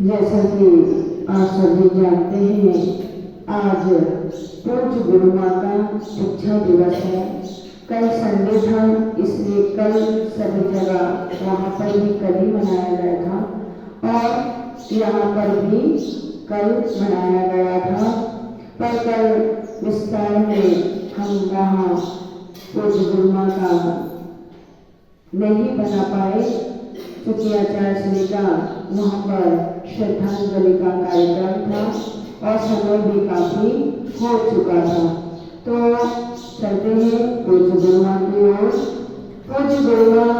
जैसा कि आप सभी जानते हैं, आज पूज्य गुरु माँ का शिक्षा दिवस है। कल संडे था, इसलिए कल सभी जगह वहाँ पर भी कल ही मनाया गया था और यहाँ पर भी कल मनाया गया था। पर कल विस्तार में हम वहाँ पूज्य गुरु माँ का नहीं बना पाए, क्योंकि आचार्य श्री का वहाँ पर श्रद्धांजलि का कार्यक्रम था और समय भी काफी हो चुका था। तो चलते हैं पूज्य गुरु माँ की ओर। पूज्य गुरु माँ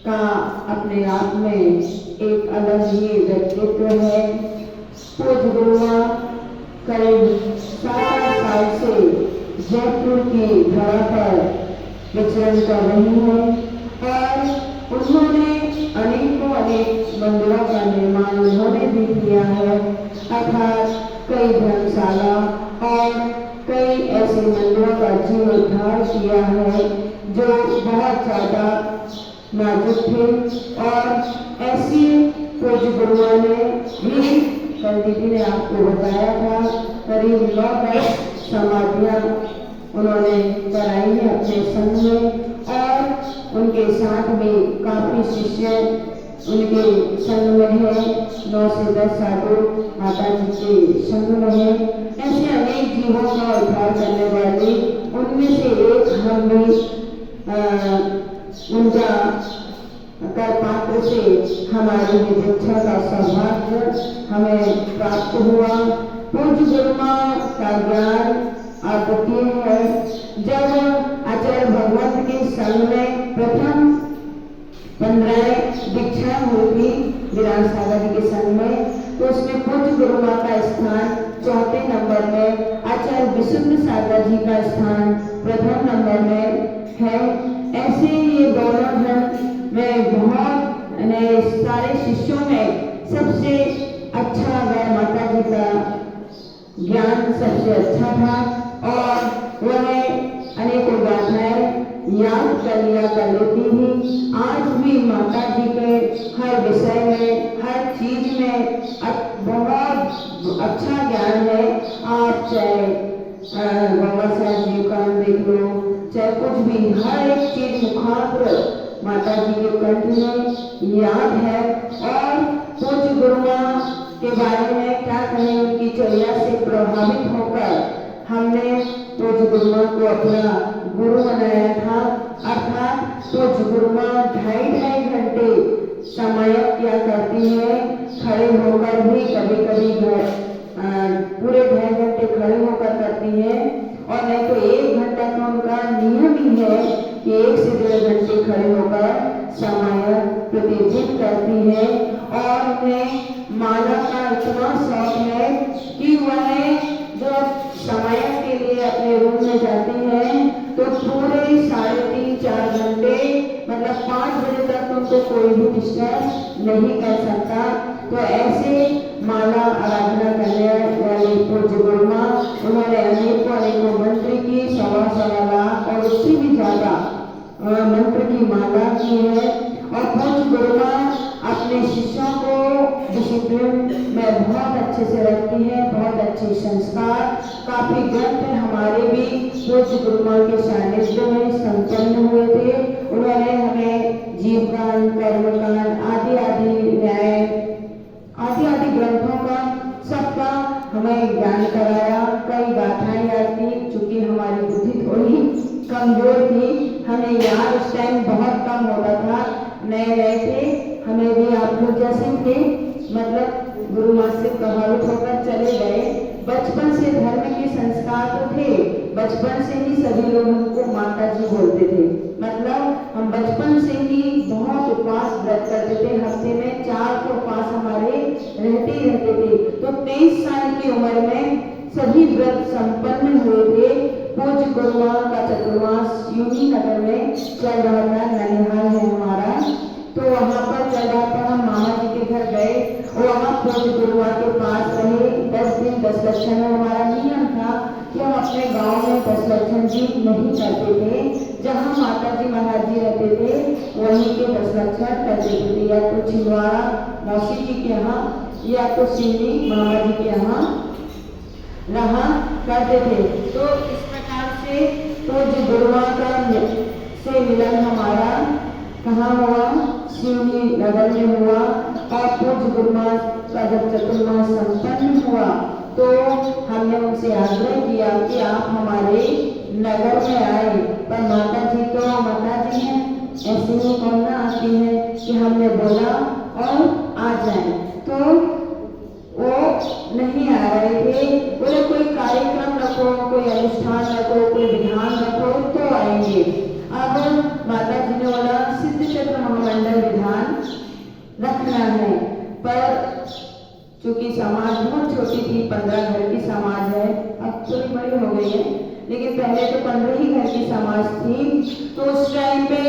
का अपने आप में एक अलग ही व्यक्तित्व है। पूज्य गुरु माँ करीब 7 साल से जयपुर की धरा पर विचरण कर रही है और उन्होंने अनेक मंदिरों का निर्माण उन्होंने भी किया है, अर्थात कई धर्मशाला और कई ऐसे मंदिरों का जीर्णोद्धार किया है जो बहुत ज्यादा नाजुक थे। और ऐसी पूज्य गुरुओं ने भी, कल दीदी ने आपको बताया था, करीब 9-10 समाधियां उन्होंने कराई है अपने संग में, और उनके साथ में काफी शिष्य उनके संग में है। 9 से 10 साधु माता जी के संग में है। ऐसे अनेक जीवों का उद्धार करने वाले उनमें से एक हम भी उनका कर पात्र से हमारी दीक्षा का सौभाग्य हमें प्राप्त हुआ। पूज्य गुरुमा का ज्ञान अद्वितीय है। जब आचार्य भगवंत के संग में प्रथम 15 दीक्षा हुई थी विराट सागर जी के संग में, तो उसमें पूज्य गुरुमा का स्थान 4 नंबर में, आचार्य विशुद्ध सागर जी का स्थान प्रथम नंबर में है। ऐसे ये दोनों जन में बहुत सारे शिष्यों में सबसे अच्छा वह माता जी का ज्ञान सबसे अच्छा था, और वह अनेकों गाथाएं याद कर लिया कर लेती थी। आज भी माता जी के हर विषय में, हर चीज में बहुत अच्छा ज्ञान है। आप चाहे बाबा साहब जी का देख लो, चाहे कुछ भी, हर एक चीज मुखाग्र माता जी के कंठ में याद है। और पूज्य गुरुमा के बारे में क्या कहें, उनकी चर्या से प्रभावित होकर हमने पूज्य गुरुमा को अपना गुरु बनाया था। अर्थात पूज्य गुरुमा 2.5 घंटे समय क्या करती है, खड़े होकर भी, कभी कभी पूरे 2.5 घंटे खड़े होकर करती है, और नहीं तो 1 घंटा का उनका नियम ही है कि 1 से 1.5 घंटे खड़े होकर समय प्रतिदिन करती है। और उन्हें माला का इतना शौक है कि वह जो समय के लिए अपने रूम में जाती है तो पूरे 3.5-4 घंटे, मतलब 5 बजे तक उनको कोई भी डिस्टर्ब नहीं कर सकता। तो ऐसे माला आराधना करने वाले पूज्य गुरुमा, उन्होंने अनेकों मंत्र की 1.25 लाख और उससे भी ज्यादा मंत्र की माला की है। और पूज्य गुरुमा अपने शिष्यों को डिसिप्लिन में बहुत अच्छे से रखती है, बहुत अच्छे संस्कार। काफी ग्रंथ हमारे भी पूज्य गुरुमा के सानिध्य में संपन्न हुए थे। उन्होंने हमें जीवकांड, कर्मकांड आदि न्याय आदि ग्रंथों का सबका हमें ज्ञान कराया। कई गाथाएं याद थी, चूंकि हमारी बुद्धि थोड़ी कमजोर थी, हमें याद उस टाइम बहुत कम होता था, नए थे, हमें भी आप लोग जैसे थे, मतलब गुरु माँ से प्रभावित होकर चले गए। बचपन से धर्म के संस्कार तो थे, बचपन से ही सभी लोग हमको माता जी बोलते थे। मतलब हम बचपन से ही बहुत उपवास व्रत करते थे, हफ्ते में 4 तो उपवास हमारे रहते थे। तो 23 साल की उम्र में सभी व्रत संपन्न हुए थे। पूज्य गुरुमा का चतुर्मास यूनी नगर में चल रहा था, ननिहाल है हमारा, तो वहाँ पर चल रहा था। हम मामा जी के घर गए और वहाँ पूज्य गुरुमा के पास रहे 10 दिन। 10 लक्षण में हमारा नियम था कि हम अपने गांव में 10 लक्षण जी नहीं करते थे। जहाँ माता जी महाराज जी रहते थे वहीं के 10 लक्षण करते थे, या तो छिंदवाड़ा मौसी जी के यहाँ, या तो सिवनी मामा जी के यहाँ रहा करते थे। तो इस प्रकार से पूज्य गुरुमा का से मिलन हमारा कहाँ हुआ, सिवनी नगर में हुआ। और पूज्य गुरुमा का जब चतुर्मास संपन्न हुआ तो हमने उनसे आग्रह किया कि आप हमारे नगर में आए, पर माता जी तो माता जी हैं, ऐसे ही कौन ना आती है, कि हमने बोला और आ जाए, तो वो नहीं आ रहे थे। बोले कोई कार्यक्रम रखो, कोई अनुष्ठान रखो, कोई विधान रखो तो आएंगे। अब माता जी ने बोला सिद्ध चक्र महामंडल विधान रखना है, पर चूंकि समाज बहुत छोटी थी, 15 घर की समाज है, अब थोड़ी बड़ी हो गई है, लेकिन पहले तो 15 ही घर की समाज थी। तो उस टाइम पे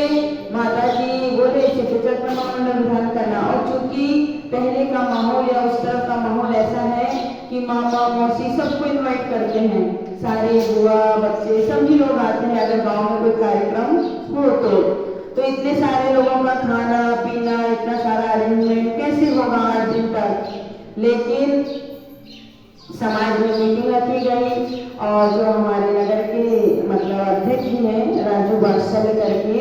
माता जी बोले सिद्ध चक्र महामंडल विधान करना। और चूंकि पहले का माहौल या उस तरह का माहौल ऐसा है कि मामा मौसी सबको इन्वाइट करते हैं, सारे बुआ बच्चे सभी लोग आते हैं अगर गांव में कोई कार्यक्रम हो तो इतने सारे लोगों का खाना पीना, इतना सारा अरेंजमेंट कैसे होगा 8 दिन तक। लेकिन समाज में मीटिंग रखी गई और जो हमारे नगर के मतलब वात्सल्य करके।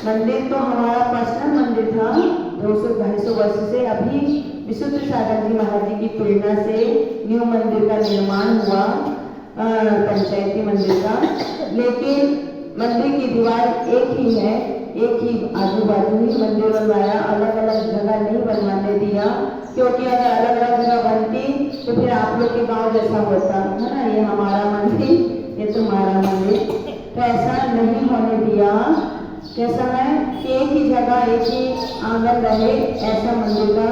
मंदिर तो हमारा पर्सनल मंदिर था 200-250 वर्ष से। अभी विशुद्ध सागर जी महाराज जी की प्रेरणा से न्यू मंदिर का निर्माण हुआ, पंचायती मंदिर का। लेकिन मंदिर की दीवार एक ही है, एक ही आजू बाजू ही मंदिर बनवाया, अलग अलग जगह नहीं बनवाने दिया, क्योंकि अगर अलग अलग जगह बनती तो फिर आप लोग के गांव जैसा होता है ना, ये हमारा मंदिर, ये तुम्हारा मंदिर, तो ऐसा नहीं होने दिया। कैसा है कि एक ही जगह एक ही आंगन रहे, ऐसा मंदिर का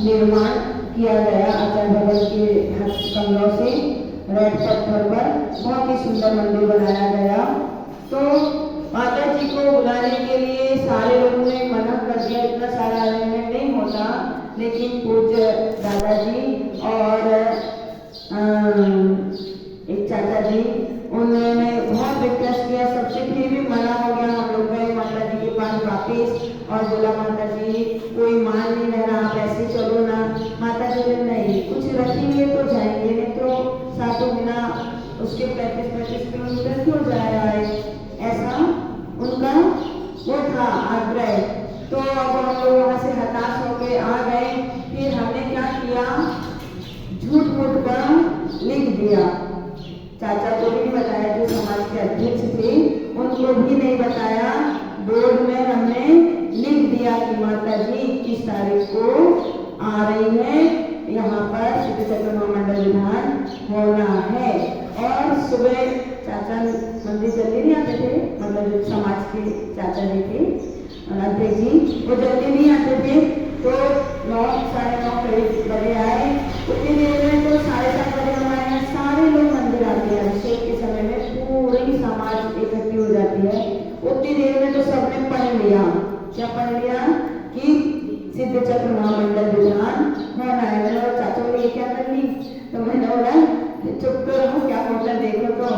निर्माण किया गया आचार्य भगत के हस्तकमलों से। रेड पत्थर पर बहुत ही सुंदर मंदिर बनाया गया। तो माता जी को बुलाने के लिए सारे लोगों ने मना कर दिया, इतना सारा अरेंजमेंट नहीं होता। लेकिन पूज्य दादाजी और एक चाचा जी, उन्होंने बहुत रिक्वेस्ट किया सबसे, फिर भी मना हो गया। हम लोग गए माता जी के पास वापिस और बोला माता जी कोई मान नहीं रहा, आप ऐसे चलो ना। माता जी ने नहीं, कुछ रखेंगे तो जाएंगे, नहीं तो सातों बिना उसके 35-35 किलोमीटर क्यों जाए आए, ऐसा उनका वो था आग्रह। तो अब हम लोग वहां से हताश होके आ गए। फिर हमने क्या किया, झूठ मूठ कर लिख दिया। चाचा को भी नहीं बताया, जो समाज के अध्यक्ष थे उनको भी नहीं बताया। बोर्ड में हमने लिख दिया कि माता जी 21 तारीख को आ रही है, यहाँ पर सिद्ध चक्र महामंडल विधान होना है। और सुबह चाचा मंदिर जल्दी नहीं आते थे, मतलब जो समाज के चाचा जी थे अध्यक्ष जी, वो जल्दी नहीं आते थे। तो 9 साढ़े 9 करीब बजे आए। उतनी देर में तो 7:30 बजे हमारे यहाँ सारे लोग मंदिर आते हैं। अभिषेक के समय में पूरी समाज इकट्ठी हो जाती है। उतनी देर में तो सबने पढ़ लिया, क्या पढ़ लिया कि सिद्ध चक्र महामंडल विधान होना है। मैंने बोला चाचा ने ये क्या कर ली, तो मैंने बोला चुप तो रहो, क्या होता देखो।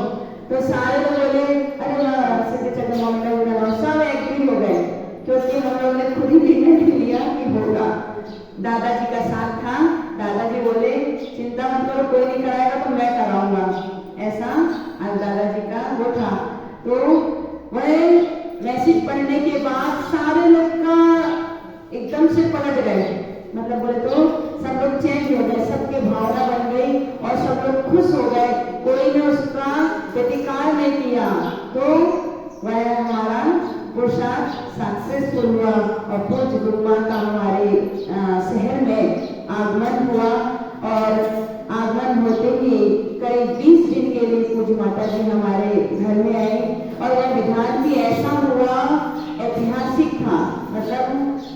तो सारे लोग बोले अरे वाह सिद्ध चक्र महामंडल विधान, सब एक्टिव हो गए, क्योंकि हम लोग ने खुद ही निर्णय लिया कि होगा। दादाजी का साथ था, दादाजी बोले चिंता मत करो, कोई नहीं कराएगा तो मैं कराऊंगा, ऐसा आज दादाजी का वो था। तो वह मैसेज पढ़ने के बाद सारे लोग का एकदम से पलट गए, मतलब बोले तो सब लोग चेंज हो गए, सबके भावना बन गई और सब लोग खुश हो गए। कोई ने उसका प्रतिकार नहीं किया, तो वह हमारा पुरुषार्थ सक्सेसफुल हुआ और पूज्य गुरु माँ का हमारे शहर में आगमन हुआ। और आगमन होते ही करीब 20 दिन के लिए पूज्य माता जी हमारे घर में आए। और वह विधान भी ऐसा हुआ, ऐतिहासिक था, मतलब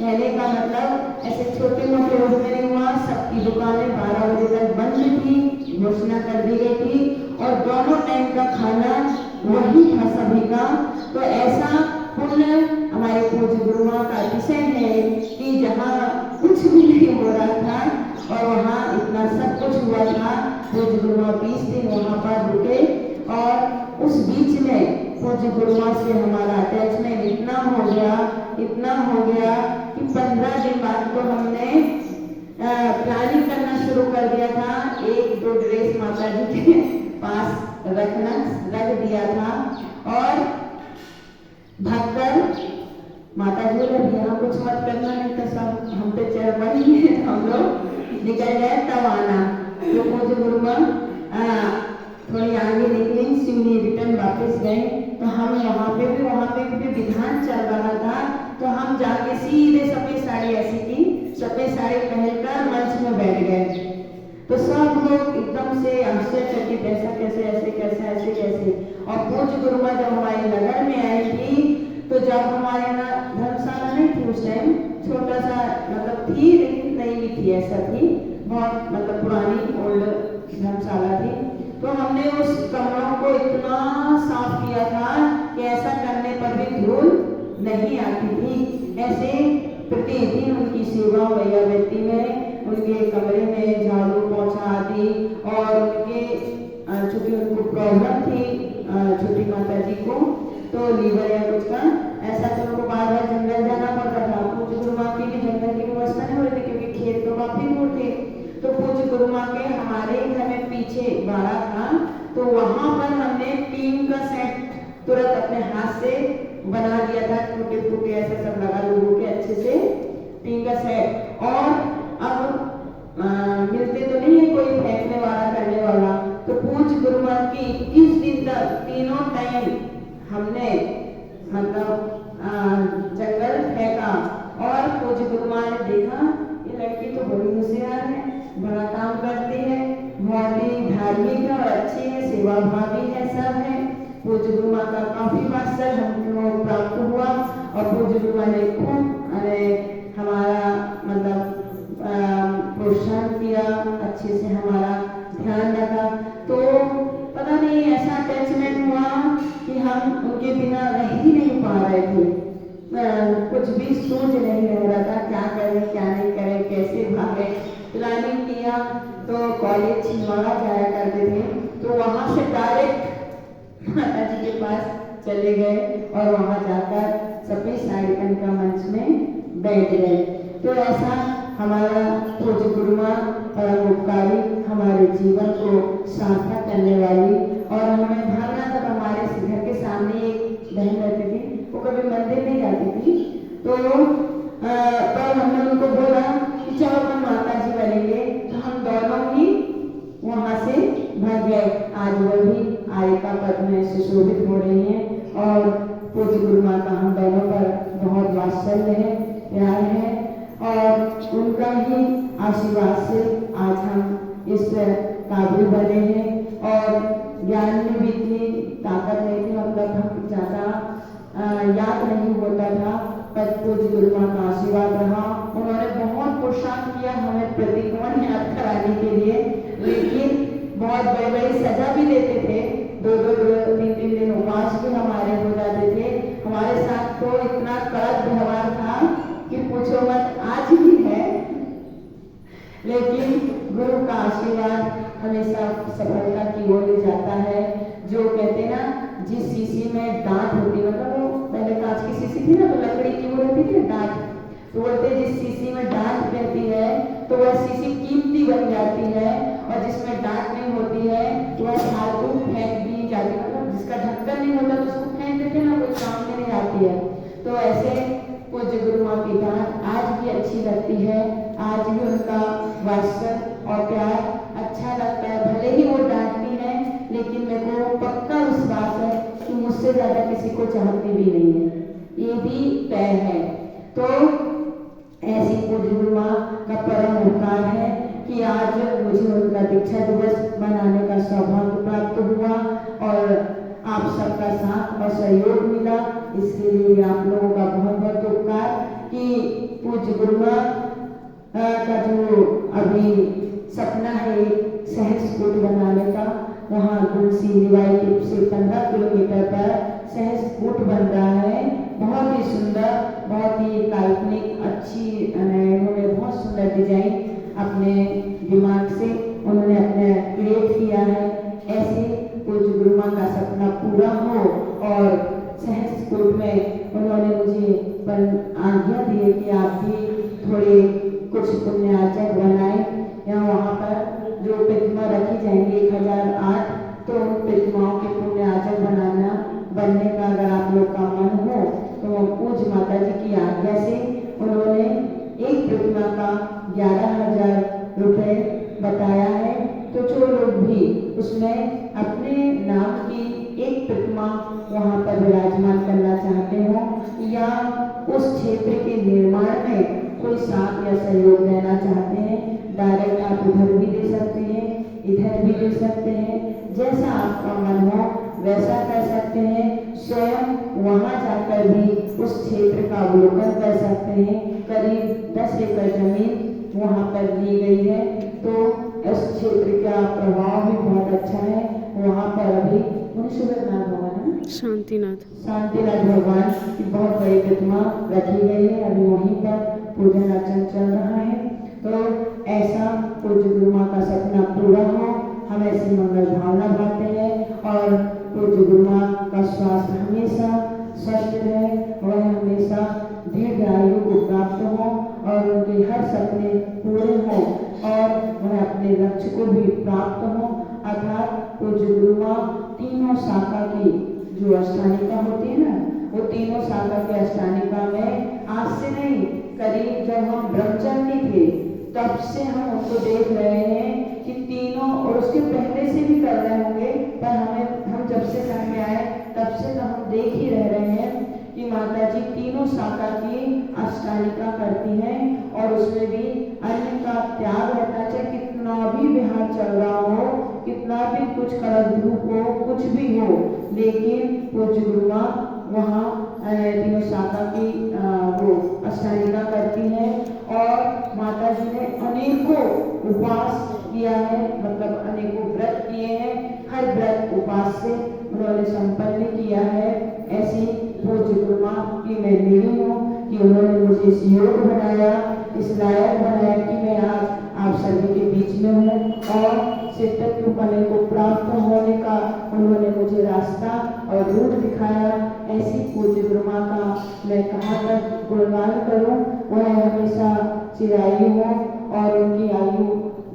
कहने का मतलब ऐसे छोटे मोटे रूप में नहीं हुआ। सबकी दुकानें 12 बजे तक बंद थी, घोषणा कर दी गई थी, और दोनों टाइम का खाना वही था सभी का। तो ऐसा पुण्य हमारे पूज्य गुरु माँ का विषय है कि जहाँ कुछ भी नहीं हो रहा था और वहाँ इतना सब कुछ हुआ था। पूज्य गुरु माँ 20 दिन वहाँ पर रुके, और उस बीच में पूज्य गुरु माँ से हमारा अटैचमेंट इतना हो गया कि 15 दिन बाद तो हमने प्लानिंग करना शुरू कर दिया था। 1-2 ड्रेस माता जी के पास रख दिया था, और भक्तर माता जी ने यहाँ कुछ मत करना, नहीं तो सब हम पे चढ़ पड़ी है, हम लोग निकल गए तब आना। तो पूज्य गुरु माँ थोड़ी आगे निकली, सिवनी रिटर्न वापस गए। तो हम वहाँ पे भी विधान चल रहा था, तो हम जाके सीधे सफेद साड़ी ऐसी थी, सफेद साड़ी पहनकर मंच में बैठ गए। तो सब लोग एकदम से आश्चर्यचकित, ऐसा कैसे, ऐसे कैसे, ऐसे कैसे। और पूज्य गुरु माँ जब हमारे नगर में आई थी, तो जब हमारे यहाँ धर्मशाला नहीं थी उस टाइम, छोटा सा मतलब थी लेकिन नई भी थी, ऐसा थी, बहुत मतलब पुरानी ओल्ड धर्मशाला थी। तो हमने उस कमरों को इतना साफ किया था कि ऐसा करने पर भी धूल नहीं आती थी। ऐसे प्रतिदिन उनकी सेवा भैया व्यक्ति में, उनके कमरे में झाड़ू पोछा आदि, और उनके चूंकि उनको प्रॉब्लम थी छोटी माता जी को, तो लीवर या कुछ का, ऐसा तो उनको बार बार जंगल जाना पड़ता था। पूज्य गुरु माँ की भी जंगल की व्यवस्था नहीं हो रही थी, क्योंकि खेत तो काफी दूर थे। तो पूज्य गुरु माँ के हमारे घर में पीछे बाड़ा था, तो वहां पर हमने टीन का सेट तुरंत अपने हाथ से बना दिया था, टूटे फूटे ऐसा सब लगा लोगों के अच्छे से 3 का सेट। और अब मिलते तो नहीं है कोई फेंकने वाला करने वाला, तो पूज्य गुरु महाराज की 21 दिन तक तीनों टाइम हमने मतलब जंगल फेंका। और पूज्य गुरु महाराज ने देखा ये लड़की तो बड़ी होशियार है, बड़ा काम करती है, बहुत ही धार्मिक है और अच्छी है, सेवा भावी है, सब है। पूज्य गुरु महाराज का काफी वात्सल्य हमको प्राप्त हुआ और पूज्य गुरु महाराज ने खूब हमारा मतलब प्रोत्साहन किया, अच्छे से हमारा ध्यान रखा। तो पता नहीं ऐसा अटैचमेंट हुआ कि हम उनके बिना रह ही नहीं पा रहे थे, कुछ भी सोच नहीं रहा था क्या करें क्या नहीं करें, कैसे भागे। प्लानिंग किया तो कॉलेज छिंदवाड़ा जाया करते थे, तो वहाँ से डायरेक्ट माता जी के पास चले गए और वहाँ जाकर सफेद साड़ी का मंच में बैठ गए। तो ऐसा हमारा पूज्य गुरु महाराज उपकारी, हमारे जीवन को सार्थक करने वाली। और हमें भावना तब हमारे घर के सामने एक बहन रहती थी, वो कभी मंदिर नहीं जाती थी, तो हमने उनको बोला कि चलो हम माता जी बनेंगे, तो हम दोनों ही वहाँ से भाग गए। आज वो भी आयका पद में सुशोभित हो रही हैं और पूज्य गुरु माँ का हम दोनों पर बहुत वात्सल्य है, प्यार है और उनका ही आशीर्वाद से आज हम इस काबिल बने हैं। और ज्ञान में भी इतनी ताकत नहीं थी, मतलब हम ज़्यादा याद नहीं होता था, पर पूज्य गुरु माँ का आशीर्वाद रहा। उन्होंने बहुत प्रोत्साहन किया हमें प्रतिकोण याद कराने के लिए, लेकिन बहुत बड़ी बड़ी सजा भी देते थे, 2-2-3-3 दिन उपवास भी हमारे हो जाते थे। हमारे साथ तो इतना कड़क व्यवहार था कि पूछो मत, आज भी है, लेकिन गुरु का आशीर्वाद हमेशा सफलता की ओर ले जाता है। जो कहते हैं ना, जिस शीशी में डांट होती, मतलब वो पहले कांच की शीशी थी ना, तो लकड़ी की वो रहती थी ना डांट, तो बोलते जिस शीशी में डांट रहती है तो वह शीशी कीमती बन जाती है, और जिसमें डांट नहीं होती है तो वह फालतू फेंक दी जाती है, मतलब जिसका ढक्कन नहीं होता तो उसको फेंक देते ना, कोई काम में नहीं आती है। तो ऐसे पूज्य गुरु माँ की डांट आज भी अच्छी लगती है, आज भी उनका वात्सल्य और प्यार अच्छा लगता है। भले ही वो डांटती है, लेकिन मेरे को पक्का विश्वास है कि मुझसे ज्यादा किसी को चाहती भी नहीं है, ये भी तय है। तो ऐसी पूज्य गुरु माँ का परम उपकार है कि आज मुझे उनका दीक्षा दिवस मनाने का सौभाग्य प्राप्त हुआ और आप सबका साथ और सहयोग मिला। इसके लिए आप लोगों का बहुत बहुत उपकार कि पूज्य गुरु माँ का जो अभी सपना है सहज कूट बनाने का, वहाँ तुलसी निवाई से 15 किलोमीटर पर सहज कूट बन रहा है। बहुत ही सुंदर, बहुत ही काल्पनिक, अच्छी, उन्होंने बहुत सुंदर डिजाइन अपने दिमाग से उन्होंने अपने क्रिएट किया है। ऐसे पूज्य गुरु माँ का सपना पूरा हो और सहज कूट में उन्होंने मुझे आज्ञा दी है कि आप भी थोड़े कुछ पुण्यार्चक बनाए। यहाँ वहाँ पर जो प्रतिमा रखी जाएंगी 1008, तो उन प्रतिमाओं के पुण्यार्चक बनने का अगर आप लोग का मन हो तो पूज्य माता जी की आज्ञा से उन्होंने एक प्रतिमा का 11,000 रुपये बताया है। तो जो लोग भी उसमें अपने नाम की एक प्रतिमा वहाँ पर विराजमान करना चाहते हो या उस क्षेत्र के निर्माण में कोई साथ या सहयोग देना चाहते हैं, डायरेक्ट आप उधर भी दे सकते हैं, इधर भी दे सकते हैं, जैसा आपका मन हो वैसा कर सकते हैं। स्वयं वहाँ जाकर भी उस क्षेत्र का अवलोकन कर सकते हैं। करीब 10 एकड़ जमीन वहाँ पर दी गई है, तो इस क्षेत्र का प्रभाव भी बहुत अच्छा है। वहाँ पर अभी मुनीश्वरनाथ भगवान है, शांतिनाथ भगवान की बहुत बड़ी प्रतिमा रखी गई है, अभी वहीं पर पूजन अर्चन चल रहा है। तो ऐसा पूज्य गुरु माँ का सपना पूरा हो, हम ऐसी मंगल भावना भाते हैं और पूज्य गुरु माँ का स्वास्थ्य हमेशा स्वस्थ रहे, वह हमेशा दीर्घ आयु को प्राप्त हो और उनके हर सपने पूरे हों और वह अपने लक्ष्य को भी प्राप्त हो। अर्थात पूज्य गुरु माँ तीनों शाखा की जो अष्टानिका होती है ना, वो तीनों शाखा के अष्टानिका में आज से नहीं, करीब जब हम ब्रह्मचारी थे तब से हम उनको देख रहे हैं कि तीनों, और उसके पहले से भी कर रहे होंगे, पर हम जब से घर में आए तब से तो हम देख ही रहे हैं कि माता जी तीनों शाखा की अष्टानिका करती हैं। और उसमें भी अन्न का त्याग रहता है, चाहे कितना भी विहार चल रहा हो, कितना भी कुछ कड़क धूप हो, कुछ भी हो, लेकिन पूज्य गुरुआ वहाँ तीनों शाखा की वो अष्टानिका करती है। और माता जी ने अनेकों उपवास किया है, मतलब अनेकों व्रत किए हैं, हर व्रत उपवास से उन्होंने संपन्न किया है। ऐसी पूज्य गुरुआ की मैं ऋणी हूँ कि उन्होंने मुझे इस योग बनाया, इस लायक बनाया कि मैं आज आप सभी के बीच में हूँ और सिद्धत्व पने को प्राप्त होने का उन्होंने मुझे रास्ता और रूट दिखाया। ऐसी पूज्य गुरुमा का मैं कहाँ तक गुणगान करूँ, वह हमेशा चिरायु हो और उनकी आयु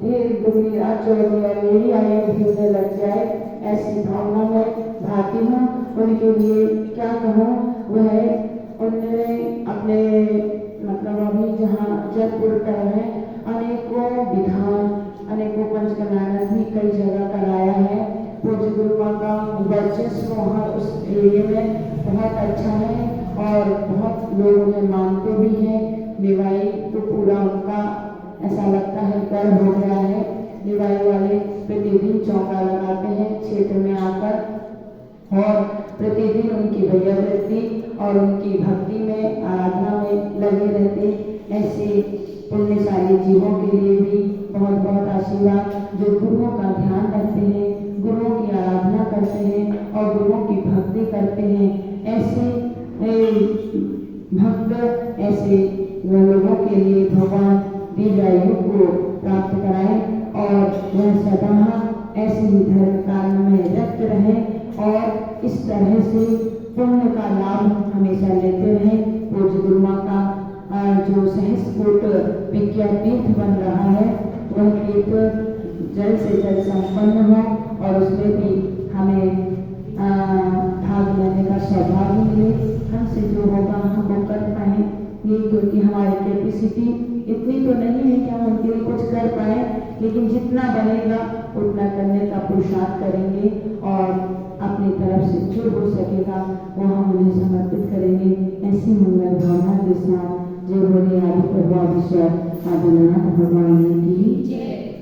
धीरे दुगनी रात मेरी आयु धीरे लग जाए, ऐसी भावना में भाती हूँ। उनके लिए क्या कहूँ, वह उन्होंने अपने मतलब अभी जहाँ जयपुर पर है अनेकों विधान, अनेकों पंचकल्याण भी कई जगह कराया है। पूज्य गुरुआ का वर्चस्व वहाँ उस एरिया में बहुत अच्छा है और बहुत लोग उन्हें मानते भी हैं। निवाई तो पूरा उनका ऐसा लगता है कर हो गया है। निवाई वाले प्रतिदिन चौका लगाते हैं क्षेत्र में आकर और प्रतिदिन उनकी भैयावृत्ति और उनकी भक्ति में, आराधना में लगे रहते। ऐसे पुण्यशाली जीवों के लिए भी बहुत बहुत आशीर्वाद, जो गुरुओं का ध्यान रखते हैं, गुरुओं की आराधना करते हैं और गुरुओं की भक्ति करते हैं। ऐसे भक्त, ऐसे लोगों के लिए भगवान दीर्घायु को प्राप्त कराएं और वह सदा ऐसे ही धर्म कार्य में रक्त रहे और इस तरह से पुण्य का लाभ हमेशा लेते रहें। पूज्य गुरुमा का जो सहस्त्रकोट विद्यापीठ बन रहा है, वह तीर्थ जल्द से जल्द संपन्न हो और उसमें भी हमें भाग लेने का सौभाग्य मिले। हमसे जो होगा हम वो कर पाए, ये क्योंकि हमारी कैपेसिटी इतनी तो नहीं है कि हम उनके लिए कुछ कर पाए, लेकिन जितना बनेगा उतना करने का पुरुषार्थ करेंगे और अपनी तरफ से जो हो सकेगा वो हम उन्हें समर्पित करेंगे। ऐसी मंगल भावना के साथ जय बोले आदि प्रभु ईश्वर आदिनाथ भगवान की जय।